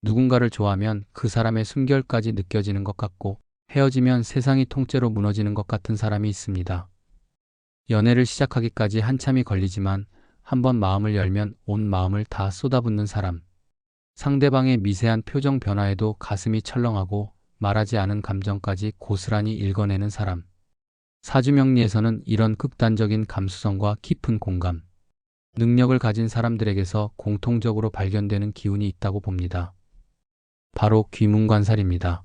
누군가를 좋아하면 그 사람의 숨결까지 느껴지는 것 같고 헤어지면 세상이 통째로 무너지는 것 같은 사람이 있습니다. 연애를 시작하기까지 한참이 걸리지만 한번 마음을 열면 온 마음을 다 쏟아붓는 사람. 상대방의 미세한 표정 변화에도 가슴이 철렁하고 말하지 않은 감정까지 고스란히 읽어내는 사람. 사주명리에서는 이런 극단적인 감수성과 깊은 공감, 능력을 가진 사람들에게서 공통적으로 발견되는 기운이 있다고 봅니다. 바로 귀문관살입니다.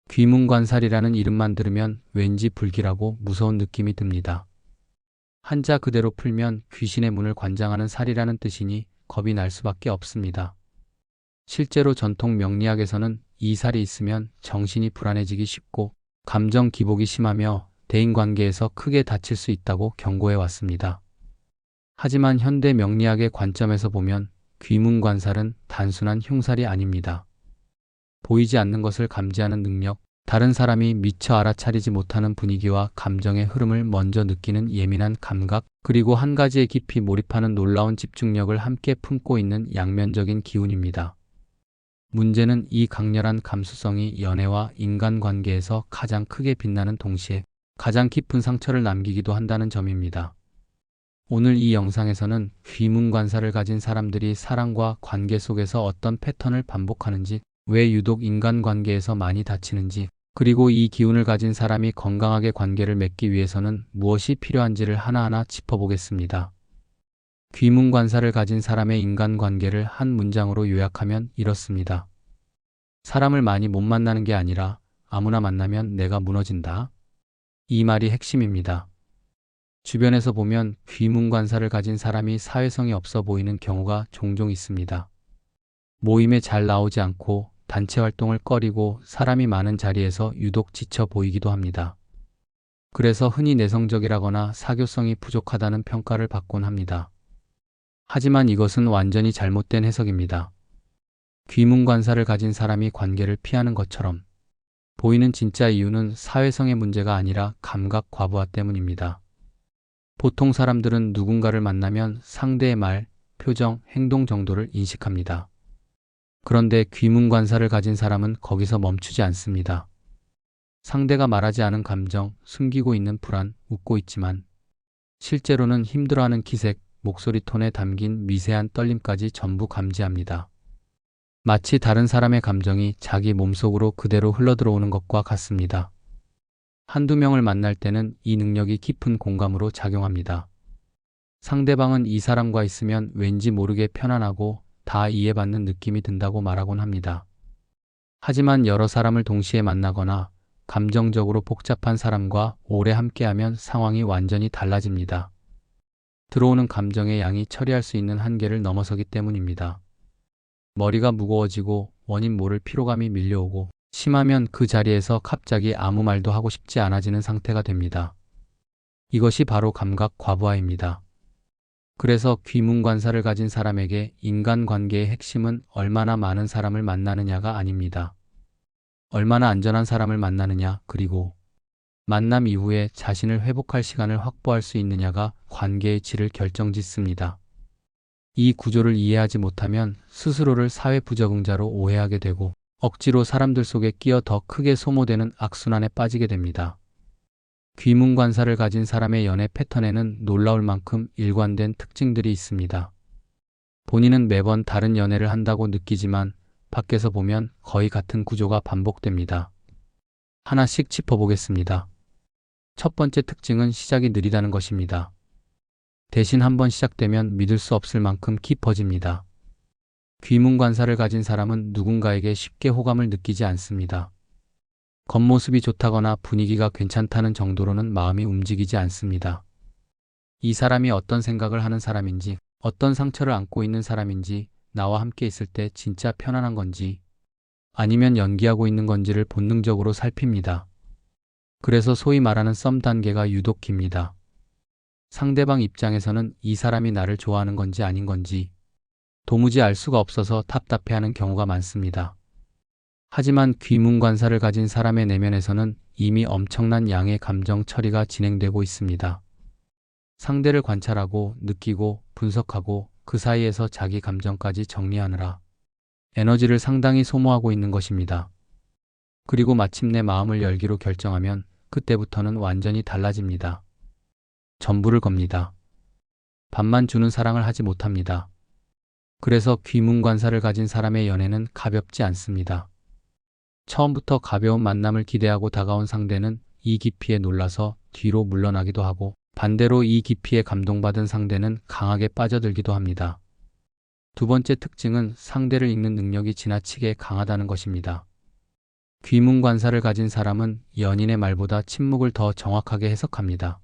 귀문관살이라는 이름만 들으면 왠지 불길하고 무서운 느낌이 듭니다. 한자 그대로 풀면 귀신의 문을 관장하는 살이라는 뜻이니 겁이 날 수밖에 없습니다. 실제로 전통 명리학에서는 이 살이 있으면 정신이 불안해지기 쉽고 감정 기복이 심하며 대인관계에서 크게 다칠 수 있다고 경고해 왔습니다. 하지만 현대 명리학의 관점에서 보면 귀문관살은 단순한 흉살이 아닙니다. 보이지 않는 것을 감지하는 능력, 다른 사람이 미처 알아차리지 못하는 분위기와 감정의 흐름을 먼저 느끼는 예민한 감각, 그리고 한 가지에 깊이 몰입하는 놀라운 집중력을 함께 품고 있는 양면적인 기운입니다. 문제는 이 강렬한 감수성이 연애와 인간관계에서 가장 크게 빛나는 동시에 가장 깊은 상처를 남기기도 한다는 점입니다. 오늘 이 영상에서는 귀문관살을 가진 사람들이 사랑과 관계 속에서 어떤 패턴을 반복하는지, 왜 유독 인간관계에서 많이 다치는지, 그리고 이 기운을 가진 사람이 건강하게 관계를 맺기 위해서는 무엇이 필요한지를 하나하나 짚어보겠습니다. 귀문관살을 가진 사람의 인간관계를 한 문장으로 요약하면 이렇습니다. 사람을 많이 못 만나는 게 아니라 아무나 만나면 내가 무너진다. 이 말이 핵심입니다. 주변에서 보면 귀문관살을 가진 사람이 사회성이 없어 보이는 경우가 종종 있습니다. 모임에 잘 나오지 않고 단체 활동을 꺼리고 사람이 많은 자리에서 유독 지쳐 보이기도 합니다. 그래서 흔히 내성적이라거나 사교성이 부족하다는 평가를 받곤 합니다. 하지만 이것은 완전히 잘못된 해석입니다. 귀문관살을 가진 사람이 관계를 피하는 것처럼 보이는 진짜 이유는 사회성의 문제가 아니라 감각 과부하 때문입니다. 보통 사람들은 누군가를 만나면 상대의 말, 표정, 행동 정도를 인식합니다. 그런데 귀문관살을 가진 사람은 거기서 멈추지 않습니다. 상대가 말하지 않은 감정, 숨기고 있는 불안, 웃고 있지만 실제로는 힘들어하는 기색, 목소리 톤에 담긴 미세한 떨림까지 전부 감지합니다. 마치 다른 사람의 감정이 자기 몸속으로 그대로 흘러들어오는 것과 같습니다. 한두 명을 만날 때는 이 능력이 깊은 공감으로 작용합니다. 상대방은 이 사람과 있으면 왠지 모르게 편안하고 다 이해받는 느낌이 든다고 말하곤 합니다. 하지만 여러 사람을 동시에 만나거나 감정적으로 복잡한 사람과 오래 함께하면 상황이 완전히 달라집니다. 들어오는 감정의 양이 처리할 수 있는 한계를 넘어서기 때문입니다. 머리가 무거워지고 원인 모를 피로감이 밀려오고 심하면 그 자리에서 갑자기 아무 말도 하고 싶지 않아지는 상태가 됩니다. 이것이 바로 감각 과부하입니다. 그래서 귀문관살을 가진 사람에게 인간관계의 핵심은 얼마나 많은 사람을 만나느냐가 아닙니다. 얼마나 안전한 사람을 만나느냐, 그리고 만남 이후에 자신을 회복할 시간을 확보할 수 있느냐가 관계의 질을 결정짓습니다. 이 구조를 이해하지 못하면 스스로를 사회 부적응자로 오해하게 되고 억지로 사람들 속에 끼어 더 크게 소모되는 악순환에 빠지게 됩니다. 귀문관살을 가진 사람의 연애 패턴에는 놀라울 만큼 일관된 특징들이 있습니다. 본인은 매번 다른 연애를 한다고 느끼지만 밖에서 보면 거의 같은 구조가 반복됩니다. 하나씩 짚어보겠습니다. 첫 번째 특징은 시작이 느리다는 것입니다. 대신 한번 시작되면 믿을 수 없을 만큼 깊어집니다. 귀문관살을 가진 사람은 누군가에게 쉽게 호감을 느끼지 않습니다. 겉모습이 좋다거나 분위기가 괜찮다는 정도로는 마음이 움직이지 않습니다. 이 사람이 어떤 생각을 하는 사람인지, 어떤 상처를 안고 있는 사람인지, 나와 함께 있을 때 진짜 편안한 건지, 아니면 연기하고 있는 건지를 본능적으로 살핍니다. 그래서 소위 말하는 썸 단계가 유독 깁니다. 상대방 입장에서는 이 사람이 나를 좋아하는 건지 아닌 건지 도무지 알 수가 없어서 답답해하는 경우가 많습니다. 하지만 귀문관살을 가진 사람의 내면에서는 이미 엄청난 양의 감정 처리가 진행되고 있습니다. 상대를 관찰하고 느끼고 분석하고 그 사이에서 자기 감정까지 정리하느라 에너지를 상당히 소모하고 있는 것입니다. 그리고 마침내 마음을 열기로 결정하면 그때부터는 완전히 달라집니다. 전부를 겁니다. 밥만 주는 사랑을 하지 못합니다. 그래서 귀문관사를 가진 사람의 연애는 가볍지 않습니다. 처음부터 가벼운 만남을 기대하고 다가온 상대는 이 깊이에 놀라서 뒤로 물러나기도 하고, 반대로 이 깊이에 감동받은 상대는 강하게 빠져들기도 합니다. 두 번째 특징은 상대를 읽는 능력이 지나치게 강하다는 것입니다. 귀문관사를 가진 사람은 연인의 말보다 침묵을 더 정확하게 해석합니다.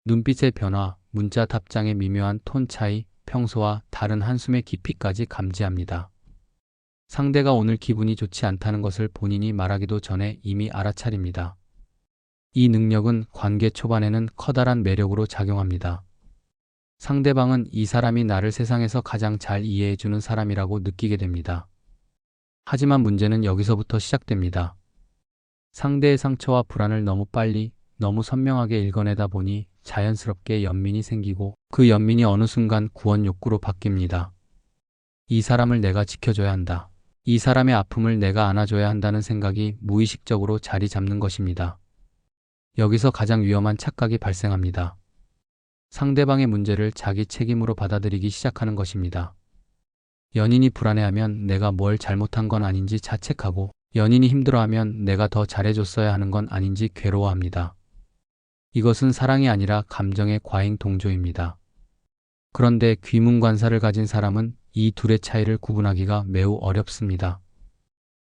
눈빛의 변화, 문자 답장의 미묘한 톤 차이, 평소와 다른 한숨의 깊이까지 감지합니다. 상대가 오늘 기분이 좋지 않다는 것을 본인이 말하기도 전에 이미 알아차립니다. 이 능력은 관계 초반에는 커다란 매력으로 작용합니다. 상대방은 이 사람이 나를 세상에서 가장 잘 이해해주는 사람이라고 느끼게 됩니다. 하지만 문제는 여기서부터 시작됩니다. 상대의 상처와 불안을 너무 빨리, 너무 선명하게 읽어내다 보니 자연스럽게 연민이 생기고, 그 연민이 어느 순간 구원 욕구로 바뀝니다. 이 사람을 내가 지켜줘야 한다. 이 사람의 아픔을 내가 안아줘야 한다는 생각이 무의식적으로 자리 잡는 것입니다. 여기서 가장 위험한 착각이 발생합니다. 상대방의 문제를 자기 책임으로 받아들이기 시작하는 것입니다. 연인이 불안해하면 내가 뭘 잘못한 건 아닌지 자책하고, 연인이 힘들어하면 내가 더 잘해줬어야 하는 건 아닌지 괴로워합니다. 이것은 사랑이 아니라 감정의 과잉 동조입니다. 그런데 귀문관사를 가진 사람은 이 둘의 차이를 구분하기가 매우 어렵습니다.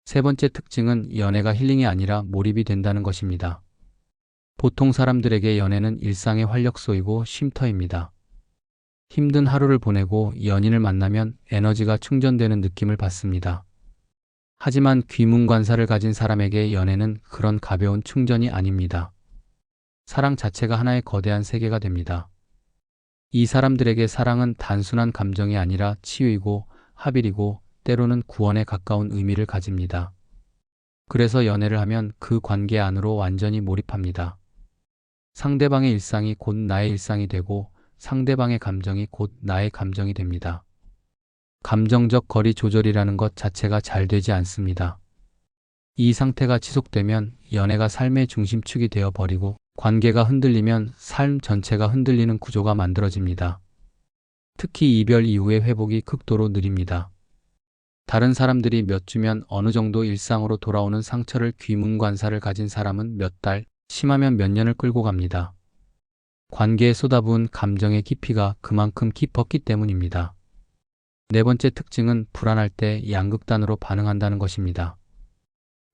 세 번째 특징은 연애가 힐링이 아니라 몰입이 된다는 것입니다. 보통 사람들에게 연애는 일상의 활력소이고 쉼터입니다. 힘든 하루를 보내고 연인을 만나면 에너지가 충전되는 느낌을 받습니다. 하지만 귀문관사를 가진 사람에게 연애는 그런 가벼운 충전이 아닙니다. 사랑 자체가 하나의 거대한 세계가 됩니다. 이 사람들에게 사랑은 단순한 감정이 아니라 치유이고 합일이고 때로는 구원에 가까운 의미를 가집니다. 그래서 연애를 하면 그 관계 안으로 완전히 몰입합니다. 상대방의 일상이 곧 나의 일상이 되고, 상대방의 감정이 곧 나의 감정이 됩니다. 감정적 거리 조절이라는 것 자체가 잘 되지 않습니다. 이 상태가 지속되면 연애가 삶의 중심축이 되어 버리고, 관계가 흔들리면 삶 전체가 흔들리는 구조가 만들어집니다. 특히 이별 이후의 회복이 극도로 느립니다. 다른 사람들이 몇 주면 어느 정도 일상으로 돌아오는 상처를 귀문관사를 가진 사람은 몇 달, 심하면 몇 년을 끌고 갑니다. 관계에 쏟아부은 감정의 깊이가 그만큼 깊었기 때문입니다. 네 번째 특징은 불안할 때 양극단으로 반응한다는 것입니다.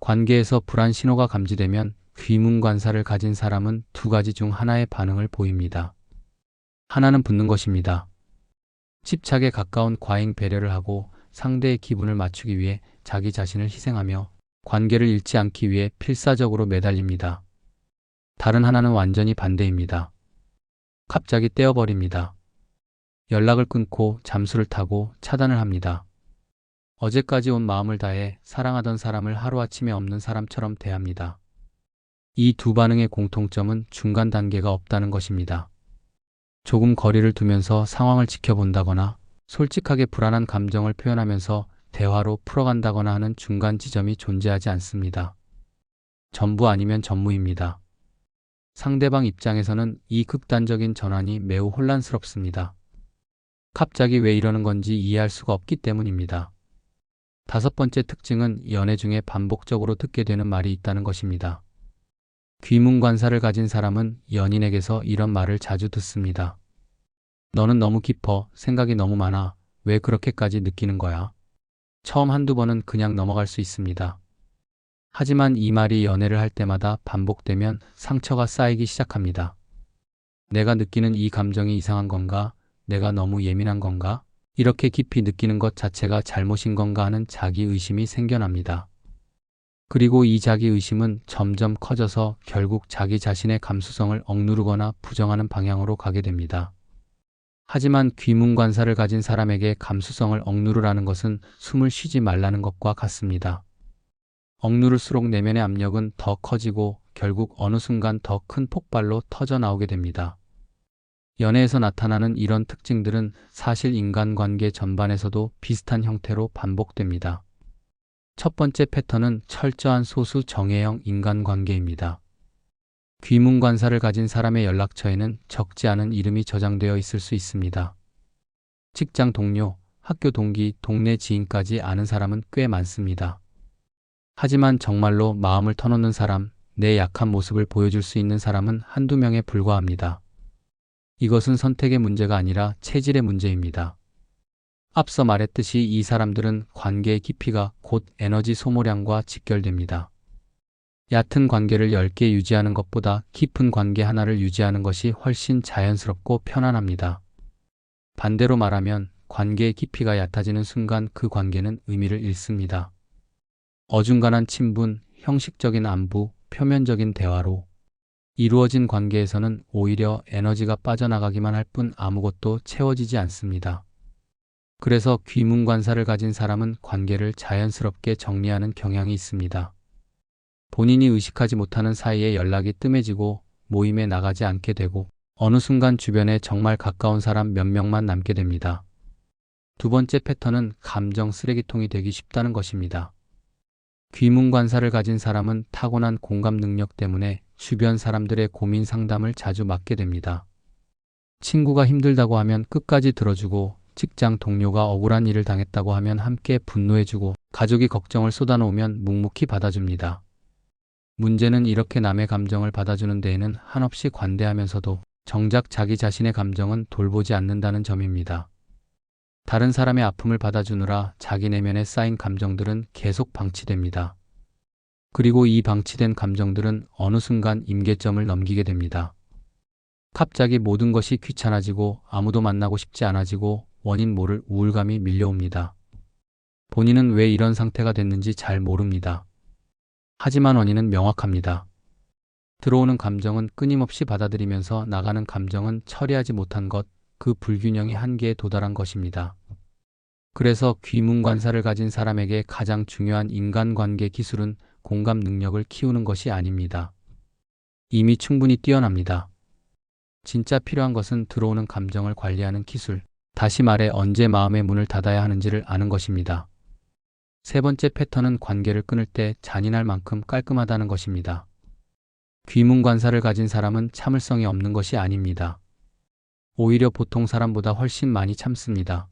관계에서 불안 신호가 감지되면 귀문관사를 가진 사람은 두 가지 중 하나의 반응을 보입니다. 하나는 붙는 것입니다. 집착에 가까운 과잉 배려를 하고 상대의 기분을 맞추기 위해 자기 자신을 희생하며 관계를 잃지 않기 위해 필사적으로 매달립니다. 다른 하나는 완전히 반대입니다. 갑자기 떼어버립니다. 연락을 끊고 잠수를 타고 차단을 합니다. 어제까지 온 마음을 다해 사랑하던 사람을 하루아침에 없는 사람처럼 대합니다. 이 두 반응의 공통점은 중간 단계가 없다는 것입니다. 조금 거리를 두면서 상황을 지켜본다거나 솔직하게 불안한 감정을 표현하면서 대화로 풀어간다거나 하는 중간 지점이 존재하지 않습니다. 전부 아니면 전무입니다. 상대방 입장에서는 이 극단적인 전환이 매우 혼란스럽습니다. 갑자기 왜 이러는 건지 이해할 수가 없기 때문입니다. 다섯 번째 특징은 연애 중에 반복적으로 듣게 되는 말이 있다는 것입니다. 귀문관사를 가진 사람은 연인에게서 이런 말을 자주 듣습니다. 너는 너무 깊어, 생각이 너무 많아, 왜 그렇게까지 느끼는 거야? 처음 한두 번은 그냥 넘어갈 수 있습니다. 하지만 이 말이 연애를 할 때마다 반복되면 상처가 쌓이기 시작합니다. 내가 느끼는 이 감정이 이상한 건가? 내가 너무 예민한 건가? 이렇게 깊이 느끼는 것 자체가 잘못인 건가 하는 자기의심이 생겨납니다. 그리고 이 자기의심은 점점 커져서 결국 자기 자신의 감수성을 억누르거나 부정하는 방향으로 가게 됩니다. 하지만 귀문관사를 가진 사람에게 감수성을 억누르라는 것은 숨을 쉬지 말라는 것과 같습니다. 억누를수록 내면의 압력은 더 커지고 결국 어느 순간 더 큰 폭발로 터져 나오게 됩니다. 연애에서 나타나는 이런 특징들은 사실 인간관계 전반에서도 비슷한 형태로 반복됩니다. 첫 번째 패턴은 철저한 소수 정예형 인간관계입니다. 귀문관사를 가진 사람의 연락처에는 적지 않은 이름이 저장되어 있을 수 있습니다. 직장 동료, 학교 동기, 동네 지인까지 아는 사람은 꽤 많습니다. 하지만 정말로 마음을 터놓는 사람, 내 약한 모습을 보여줄 수 있는 사람은 한두 명에 불과합니다. 이것은 선택의 문제가 아니라 체질의 문제입니다. 앞서 말했듯이 이 사람들은 관계의 깊이가 곧 에너지 소모량과 직결됩니다. 얕은 관계를 10개 유지하는 것보다 깊은 관계 하나를 유지하는 것이 훨씬 자연스럽고 편안합니다. 반대로 말하면 관계의 깊이가 얕아지는 순간 그 관계는 의미를 잃습니다. 어중간한 친분, 형식적인 안부, 표면적인 대화로 이루어진 관계에서는 오히려 에너지가 빠져나가기만 할 뿐 아무것도 채워지지 않습니다. 그래서 귀문관사를 가진 사람은 관계를 자연스럽게 정리하는 경향이 있습니다. 본인이 의식하지 못하는 사이에 연락이 뜸해지고 모임에 나가지 않게 되고 어느 순간 주변에 정말 가까운 사람 몇 명만 남게 됩니다. 두 번째 패턴은 감정 쓰레기통이 되기 쉽다는 것입니다. 귀문관사를 가진 사람은 타고난 공감 능력 때문에 주변 사람들의 고민 상담을 자주 맡게 됩니다. 친구가 힘들다고 하면 끝까지 들어주고, 직장 동료가 억울한 일을 당했다고 하면 함께 분노해주고, 가족이 걱정을 쏟아놓으면 묵묵히 받아줍니다. 문제는 이렇게 남의 감정을 받아주는 데에는 한없이 관대하면서도 정작 자기 자신의 감정은 돌보지 않는다는 점입니다. 다른 사람의 아픔을 받아주느라 자기 내면에 쌓인 감정들은 계속 방치됩니다. 그리고 이 방치된 감정들은 어느 순간 임계점을 넘기게 됩니다. 갑자기 모든 것이 귀찮아지고 아무도 만나고 싶지 않아지고 원인 모를 우울감이 밀려옵니다. 본인은 왜 이런 상태가 됐는지 잘 모릅니다. 하지만 원인은 명확합니다. 들어오는 감정은 끊임없이 받아들이면서 나가는 감정은 처리하지 못한 것, 그 불균형이 한계에 도달한 것입니다. 그래서 귀문관사를 가진 사람에게 가장 중요한 인간관계 기술은 공감 능력을 키우는 것이 아닙니다. 이미 충분히 뛰어납니다. 진짜 필요한 것은 들어오는 감정을 관리하는 기술, 다시 말해 언제 마음의 문을 닫아야 하는지를 아는 것입니다. 세 번째 패턴은 관계를 끊을 때 잔인할 만큼 깔끔하다는 것입니다. 귀문관사를 가진 사람은 참을성이 없는 것이 아닙니다. 오히려 보통 사람보다 훨씬 많이 참습니다.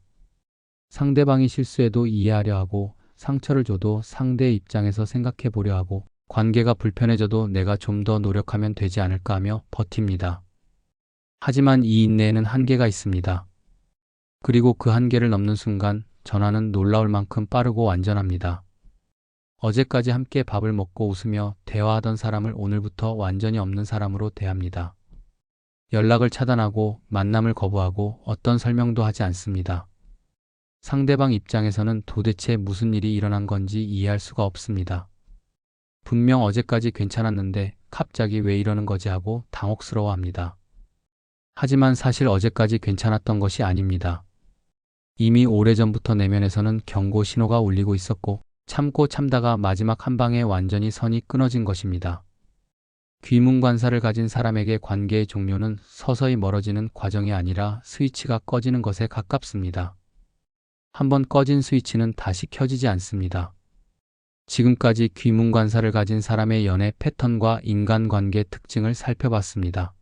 상대방이 실수해도 이해하려 하고, 상처를 줘도 상대의 입장에서 생각해 보려 하고, 관계가 불편해져도 내가 좀 더 노력하면 되지 않을까 하며 버팁니다. 하지만 이 인내에는 한계가 있습니다. 그리고 그 한계를 넘는 순간 전환은 놀라울 만큼 빠르고 완전합니다. 어제까지 함께 밥을 먹고 웃으며 대화하던 사람을 오늘부터 완전히 없는 사람으로 대합니다. 연락을 차단하고 만남을 거부하고 어떤 설명도 하지 않습니다. 상대방 입장에서는 도대체 무슨 일이 일어난 건지 이해할 수가 없습니다. 분명 어제까지 괜찮았는데 갑자기 왜 이러는 거지 하고 당혹스러워합니다. 하지만 사실 어제까지 괜찮았던 것이 아닙니다. 이미 오래전부터 내면에서는 경고 신호가 울리고 있었고, 참고 참다가 마지막 한 방에 완전히 선이 끊어진 것입니다. 귀문관사를 가진 사람에게 관계의 종료는 서서히 멀어지는 과정이 아니라 스위치가 꺼지는 것에 가깝습니다. 한번 꺼진 스위치는 다시 켜지지 않습니다. 지금까지 귀문관사를 가진 사람의 연애 패턴과 인간관계 특징을 살펴봤습니다.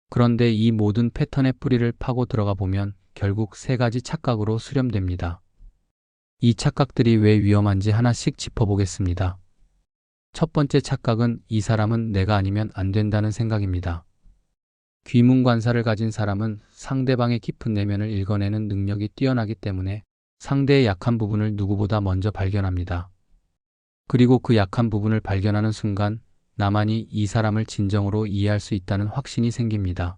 그런데 이 모든 패턴의 뿌리를 파고 들어가 보면 결국 세 가지 착각으로 수렴됩니다. 이 착각들이 왜 위험한지 하나씩 짚어보겠습니다. 첫 번째 착각은 이 사람은 내가 아니면 안 된다는 생각입니다. 귀문관사를 가진 사람은 상대방의 깊은 내면을 읽어내는 능력이 뛰어나기 때문에 상대의 약한 부분을 누구보다 먼저 발견합니다. 그리고 그 약한 부분을 발견하는 순간 나만이 이 사람을 진정으로 이해할 수 있다는 확신이 생깁니다.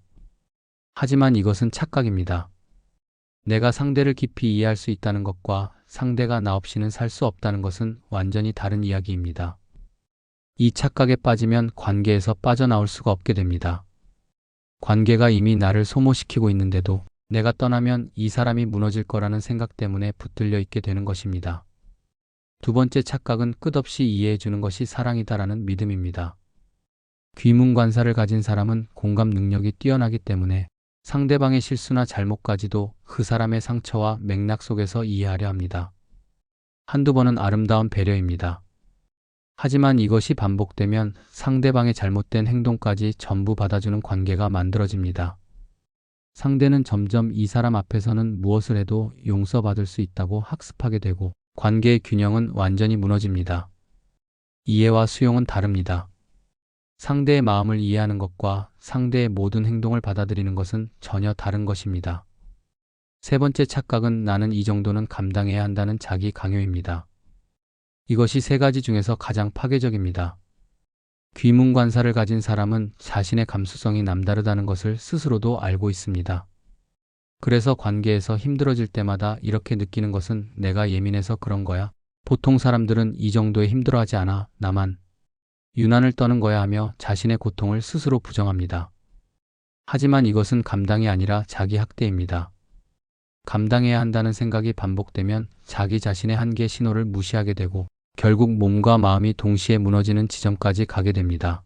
하지만 이것은 착각입니다. 내가 상대를 깊이 이해할 수 있다는 것과 상대가 나 없이는 살 수 없다는 것은 완전히 다른 이야기입니다. 이 착각에 빠지면 관계에서 빠져나올 수가 없게 됩니다. 관계가 이미 나를 소모시키고 있는데도 내가 떠나면 이 사람이 무너질 거라는 생각 때문에 붙들려 있게 되는 것입니다. 두 번째 착각은 끝없이 이해해 주는 것이 사랑이다라는 믿음입니다. 귀문관사를 가진 사람은 공감 능력이 뛰어나기 때문에 상대방의 실수나 잘못까지도 그 사람의 상처와 맥락 속에서 이해하려 합니다. 한두 번은 아름다운 배려입니다. 하지만 이것이 반복되면 상대방의 잘못된 행동까지 전부 받아주는 관계가 만들어집니다. 상대는 점점 이 사람 앞에서는 무엇을 해도 용서받을 수 있다고 학습하게 되고 관계의 균형은 완전히 무너집니다. 이해와 수용은 다릅니다. 상대의 마음을 이해하는 것과 상대의 모든 행동을 받아들이는 것은 전혀 다른 것입니다. 세 번째 착각은 나는 이 정도는 감당해야 한다는 자기 강요입니다. 이것이 세 가지 중에서 가장 파괴적입니다. 귀문관사를 가진 사람은 자신의 감수성이 남다르다는 것을 스스로도 알고 있습니다. 그래서 관계에서 힘들어질 때마다 이렇게 느끼는 것은 내가 예민해서 그런 거야. 보통 사람들은 이 정도에 힘들어하지 않아. 나만 유난을 떠는 거야 하며 자신의 고통을 스스로 부정합니다. 하지만 이것은 감당이 아니라 자기 학대입니다. 감당해야 한다는 생각이 반복되면 자기 자신의 한계 신호를 무시하게 되고 결국 몸과 마음이 동시에 무너지는 지점까지 가게 됩니다.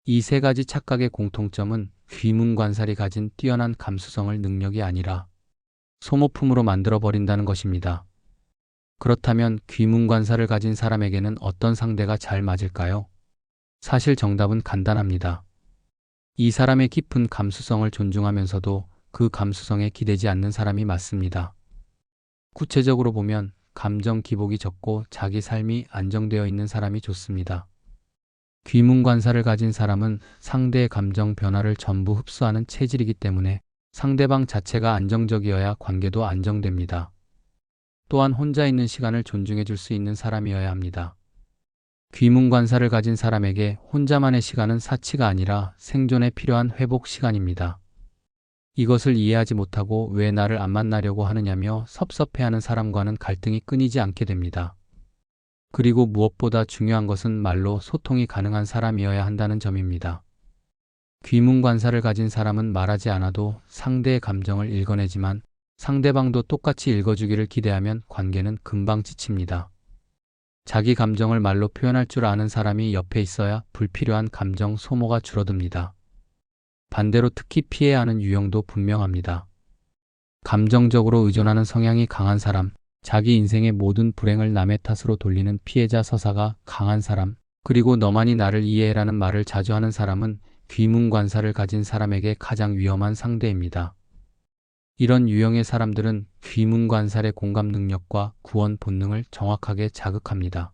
이 세 가지 착각의 공통점은 귀문관살이 가진 뛰어난 감수성을 능력이 아니라 소모품으로 만들어버린다는 것입니다. 그렇다면 귀문관사를 가진 사람에게는 어떤 상대가 잘 맞을까요? 사실 정답은 간단합니다. 이 사람의 깊은 감수성을 존중하면서도 그 감수성에 기대지 않는 사람이 맞습니다. 구체적으로 보면 감정 기복이 적고 자기 삶이 안정되어 있는 사람이 좋습니다. 귀문관사를 가진 사람은 상대의 감정 변화를 전부 흡수하는 체질이기 때문에 상대방 자체가 안정적이어야 관계도 안정됩니다. 또한 혼자 있는 시간을 존중해 줄 수 있는 사람이어야 합니다. 귀문관사를 가진 사람에게 혼자만의 시간은 사치가 아니라 생존에 필요한 회복 시간입니다. 이것을 이해하지 못하고 왜 나를 안 만나려고 하느냐며 섭섭해하는 사람과는 갈등이 끊이지 않게 됩니다. 그리고 무엇보다 중요한 것은 말로 소통이 가능한 사람이어야 한다는 점입니다. 귀문관사를 가진 사람은 말하지 않아도 상대의 감정을 읽어내지만 상대방도 똑같이 읽어주기를 기대하면 관계는 금방 지칩니다. 자기 감정을 말로 표현할 줄 아는 사람이 옆에 있어야 불필요한 감정 소모가 줄어듭니다. 반대로 특히 피해야 하는 유형도 분명합니다. 감정적으로 의존하는 성향이 강한 사람, 자기 인생의 모든 불행을 남의 탓으로 돌리는 피해자 서사가 강한 사람, 그리고 너만이 나를 이해해라는 말을 자주 하는 사람은 귀문관사를 가진 사람에게 가장 위험한 상대입니다. 이런 유형의 사람들은 귀문관살의 공감 능력과 구원 본능을 정확하게 자극합니다.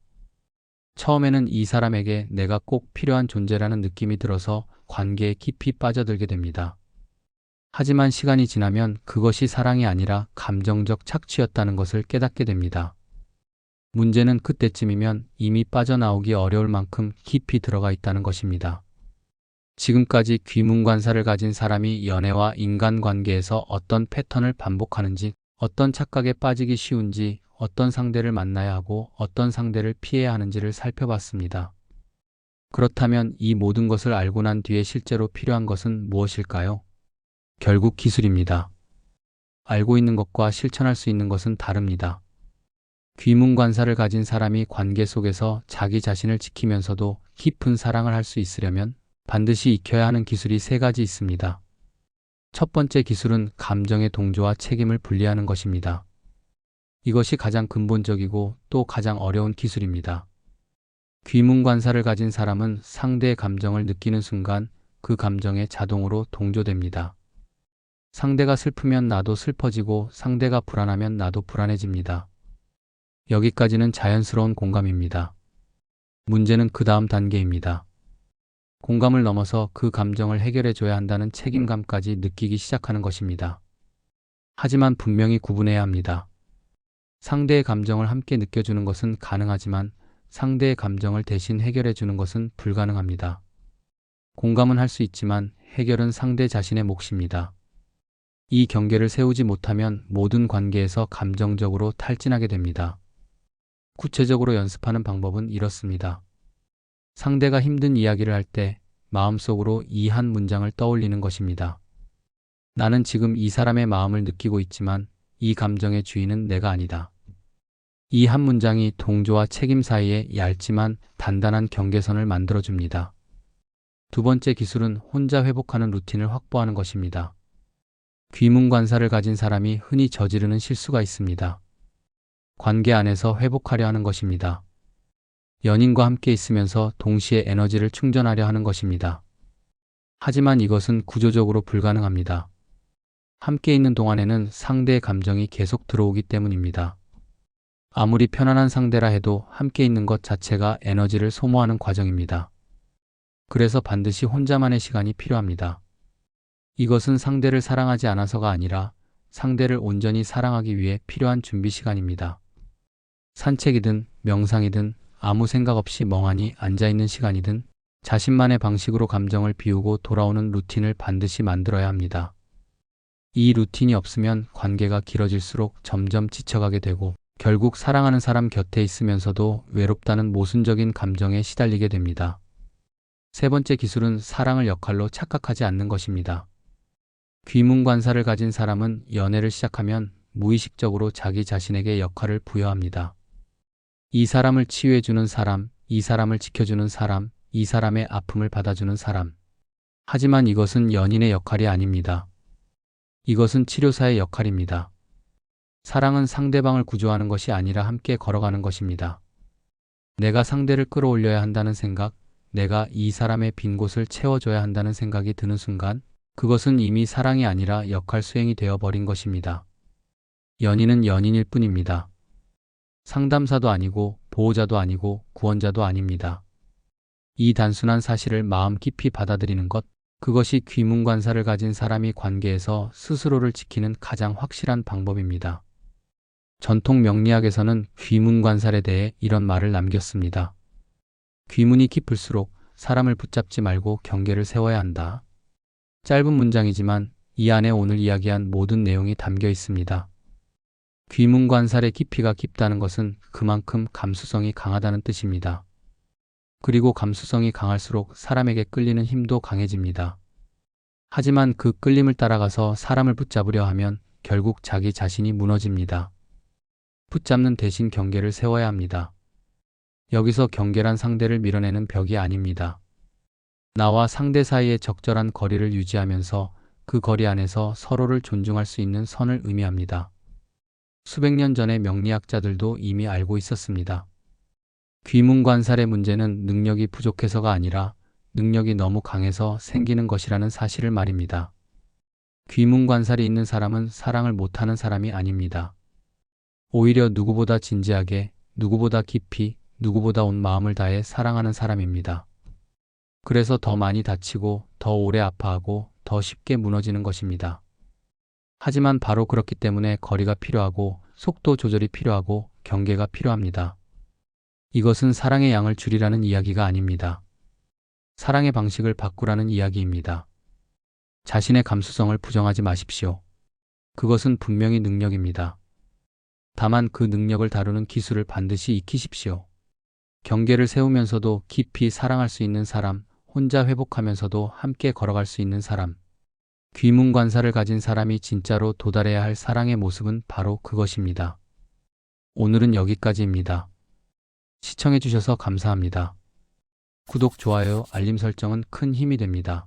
처음에는 이 사람에게 내가 꼭 필요한 존재라는 느낌이 들어서 관계에 깊이 빠져들게 됩니다. 하지만 시간이 지나면 그것이 사랑이 아니라 감정적 착취였다는 것을 깨닫게 됩니다. 문제는 그때쯤이면 이미 빠져나오기 어려울 만큼 깊이 들어가 있다는 것입니다. 지금까지 귀문관사를 가진 사람이 연애와 인간관계에서 어떤 패턴을 반복하는지, 어떤 착각에 빠지기 쉬운지, 어떤 상대를 만나야 하고 어떤 상대를 피해야 하는지를 살펴봤습니다. 그렇다면 이 모든 것을 알고 난 뒤에 실제로 필요한 것은 무엇일까요? 결국 기술입니다. 알고 있는 것과 실천할 수 있는 것은 다릅니다. 귀문관사를 가진 사람이 관계 속에서 자기 자신을 지키면서도 깊은 사랑을 할 수 있으려면 반드시 익혀야 하는 기술이 세 가지 있습니다. 첫 번째 기술은 감정의 동조와 책임을 분리하는 것입니다. 이것이 가장 근본적이고 또 가장 어려운 기술입니다. 귀문관사를 가진 사람은 상대의 감정을 느끼는 순간 그 감정에 자동으로 동조됩니다. 상대가 슬프면 나도 슬퍼지고 상대가 불안하면 나도 불안해집니다. 여기까지는 자연스러운 공감입니다. 문제는 그 다음 단계입니다. 공감을 넘어서 그 감정을 해결해 줘야 한다는 책임감까지 느끼기 시작하는 것입니다. 하지만 분명히 구분해야 합니다. 상대의 감정을 함께 느껴주는 것은 가능하지만 상대의 감정을 대신 해결해 주는 것은 불가능합니다. 공감은 할 수 있지만 해결은 상대 자신의 몫입니다. 이 경계를 세우지 못하면 모든 관계에서 감정적으로 탈진하게 됩니다. 구체적으로 연습하는 방법은 이렇습니다. 상대가 힘든 이야기를 할 때 마음속으로 이 한 문장을 떠올리는 것입니다. 나는 지금 이 사람의 마음을 느끼고 있지만 이 감정의 주인은 내가 아니다. 이 한 문장이 동조와 책임 사이에 얇지만 단단한 경계선을 만들어줍니다. 두 번째 기술은 혼자 회복하는 루틴을 확보하는 것입니다. 귀문관사를 가진 사람이 흔히 저지르는 실수가 있습니다. 관계 안에서 회복하려 하는 것입니다. 연인과 함께 있으면서 동시에 에너지를 충전하려 하는 것입니다. 하지만 이것은 구조적으로 불가능합니다. 함께 있는 동안에는 상대의 감정이 계속 들어오기 때문입니다. 아무리 편안한 상대라 해도 함께 있는 것 자체가 에너지를 소모하는 과정입니다. 그래서 반드시 혼자만의 시간이 필요합니다. 이것은 상대를 사랑하지 않아서가 아니라 상대를 온전히 사랑하기 위해 필요한 준비 시간입니다. 산책이든 명상이든 아무 생각 없이 멍하니 앉아있는 시간이든 자신만의 방식으로 감정을 비우고 돌아오는 루틴을 반드시 만들어야 합니다. 이 루틴이 없으면 관계가 길어질수록 점점 지쳐가게 되고 결국 사랑하는 사람 곁에 있으면서도 외롭다는 모순적인 감정에 시달리게 됩니다. 세 번째 기술은 사랑을 역할로 착각하지 않는 것입니다. 귀문관사를 가진 사람은 연애를 시작하면 무의식적으로 자기 자신에게 역할을 부여합니다. 이 사람을 치유해주는 사람, 이 사람을 지켜주는 사람, 이 사람의 아픔을 받아주는 사람. 하지만 이것은 연인의 역할이 아닙니다. 이것은 치료사의 역할입니다. 사랑은 상대방을 구조하는 것이 아니라 함께 걸어가는 것입니다. 내가 상대를 끌어올려야 한다는 생각, 내가 이 사람의 빈 곳을 채워줘야 한다는 생각이 드는 순간, 그것은 이미 사랑이 아니라 역할 수행이 되어버린 것입니다. 연인은 연인일 뿐입니다. 상담사도 아니고 보호자도 아니고 구원자도 아닙니다. 이 단순한 사실을 마음 깊이 받아들이는 것, 그것이 귀문관사를 가진 사람이 관계에서 스스로를 지키는 가장 확실한 방법입니다. 전통 명리학에서는 귀문관살에 대해 이런 말을 남겼습니다. 귀문이 깊을수록 사람을 붙잡지 말고 경계를 세워야 한다. 짧은 문장이지만 이 안에 오늘 이야기한 모든 내용이 담겨 있습니다. 귀문관살의 깊이가 깊다는 것은 그만큼 감수성이 강하다는 뜻입니다. 그리고 감수성이 강할수록 사람에게 끌리는 힘도 강해집니다. 하지만 그 끌림을 따라가서 사람을 붙잡으려 하면 결국 자기 자신이 무너집니다. 붙잡는 대신 경계를 세워야 합니다. 여기서 경계란 상대를 밀어내는 벽이 아닙니다. 나와 상대 사이의 적절한 거리를 유지하면서 그 거리 안에서 서로를 존중할 수 있는 선을 의미합니다. 수백 년 전의 명리학자들도 이미 알고 있었습니다. 귀문관살의 문제는 능력이 부족해서가 아니라 능력이 너무 강해서 생기는 것이라는 사실을 말입니다. 귀문관살이 있는 사람은 사랑을 못하는 사람이 아닙니다. 오히려 누구보다 진지하게, 누구보다 깊이, 누구보다 온 마음을 다해 사랑하는 사람입니다. 그래서 더 많이 다치고, 더 오래 아파하고, 더 쉽게 무너지는 것입니다. 하지만 바로 그렇기 때문에 거리가 필요하고, 속도 조절이 필요하고, 경계가 필요합니다. 이것은 사랑의 양을 줄이라는 이야기가 아닙니다. 사랑의 방식을 바꾸라는 이야기입니다. 자신의 감수성을 부정하지 마십시오. 그것은 분명히 능력입니다. 다만 그 능력을 다루는 기술을 반드시 익히십시오. 경계를 세우면서도 깊이 사랑할 수 있는 사람, 혼자 회복하면서도 함께 걸어갈 수 있는 사람. 귀문관사를 가진 사람이 진짜로 도달해야 할 사랑의 모습은 바로 그것입니다. 오늘은 여기까지입니다. 시청해주셔서 감사합니다. 구독, 좋아요, 알림 설정은 큰 힘이 됩니다.